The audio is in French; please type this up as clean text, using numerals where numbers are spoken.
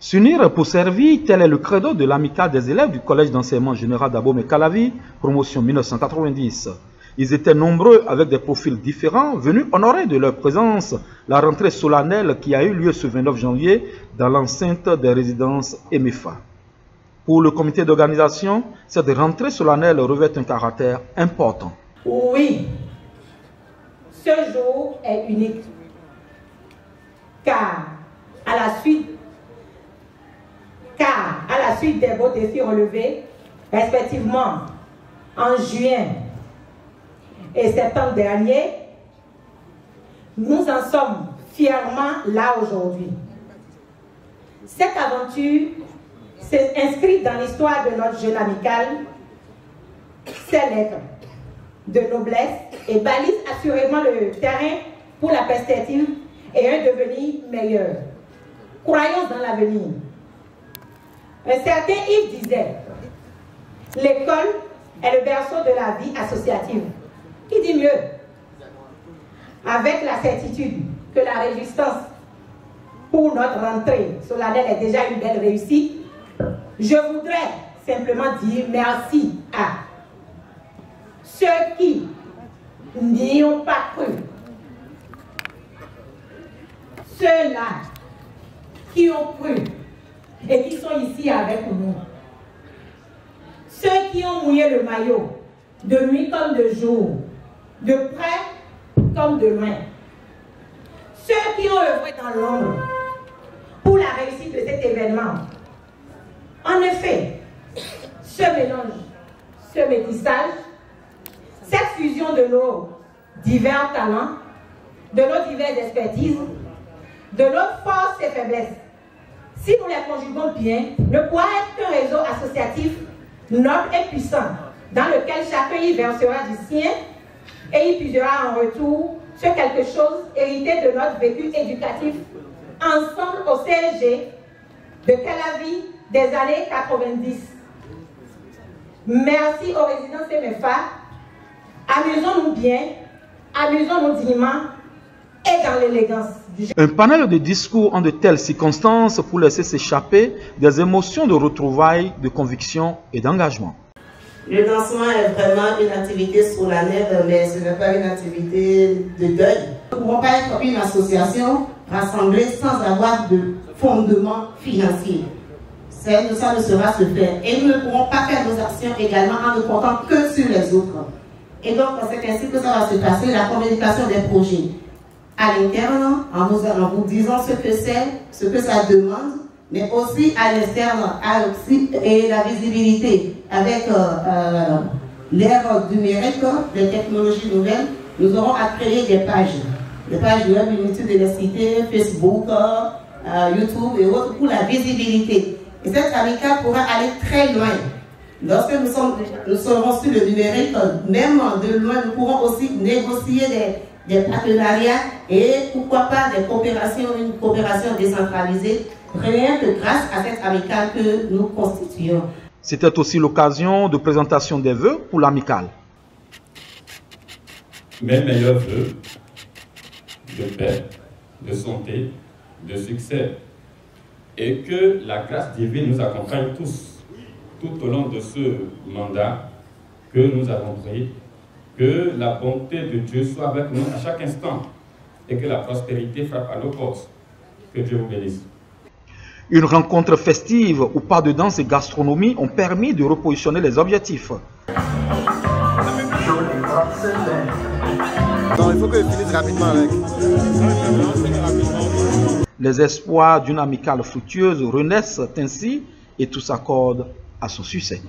S'unir pour servir, tel est le credo de l'amicale des élèves du collège d'enseignement général d'Abomey-Calavi, promotion 1990. Ils étaient nombreux avec des profils différents, venus honorer de leur présence la rentrée solennelle qui a eu lieu ce 29 janvier dans l'enceinte des résidences EMEFA. Pour le comité d'organisation, cette rentrée solennelle revêt un caractère important. Oui, ce jour est unique, car à la suite des beaux défis relevés, respectivement en juin et septembre dernier, nous en sommes fièrement là aujourd'hui. Cette aventure s'est inscrite dans l'histoire de notre jeune amicale, célèbre de noblesse et balise assurément le terrain pour la perspective et un devenir meilleur. Croyons dans l'avenir. Un certain Yves disait, l'école est le berceau de la vie associative. Qui dit mieux? Avec la certitude que la résistance pour notre rentrée solennelle est déjà une belle réussite, je voudrais simplement dire merci à ceux qui n'y ont pas cru, ceux-là qui ont cru et qui sont ici avec nous, ceux qui ont mouillé le maillot de nuit comme de jour, de près comme de loin, ceux qui ont œuvré dans l'ombre pour la réussite de cet événement. En effet, ce mélange, ce métissage, cette fusion de nos divers talents, de nos diverses expertises, de nos forces et faiblesses, si nous les conjuguons bien, ne pourra être qu'un réseau associatif noble et puissant, dans lequel chacun y versera du sien et y puisera en retour sur quelque chose hérité de notre vécu éducatif, ensemble au CSG de Calavi des années 90. Merci aux résidences EMEFA. Amusons-nous bien, amusons-nous dignement et dans l'élégance du jeu. Un panel de discours en de telles circonstances pour laisser s'échapper des émotions de retrouvailles, de conviction et d'engagement. Le lancement est vraiment une activité solennelle, mais ce n'est pas une activité de deuil. Nous ne pouvons pas être une association rassemblée sans avoir de fondement financier. Ça ne sera se faire. Et nous ne pourrons pas faire nos actions également en ne comptant que sur les autres. Et donc, c'est ainsi que ça va se passer, la communication des projets. À l'interne, en vous disant ce que c'est, ce que ça demande, mais aussi à l'externe, et la visibilité. Avec l'ère numérique, les technologies nouvelles, nous aurons à créer des pages web, inutiles de les citer, Facebook, YouTube et autres, pour la visibilité. Et cette amicale pourra aller très loin. Lorsque nous serons sur le numérique, même de loin, nous pourrons aussi négocier des partenariats et pourquoi pas des coopérations, une coopération décentralisée, rien que grâce à cette amicale que nous constituons. C'était aussi l'occasion de présentation des vœux pour l'amicale. Mes meilleurs vœux de paix, de santé, de succès, et que la grâce divine nous accompagne tous, tout au long de ce mandat que nous avons pris, que la bonté de Dieu soit avec nous à chaque instant, et que la prospérité frappe à nos portes. Que Dieu vous bénisse. Une rencontre festive où pas de danse et gastronomie ont permis de repositionner les objectifs. Non, il faut que je finisse rapidement avec. Les espoirs d'une amicale fructueuse renaissent ainsi et tout s'accorde à son succès.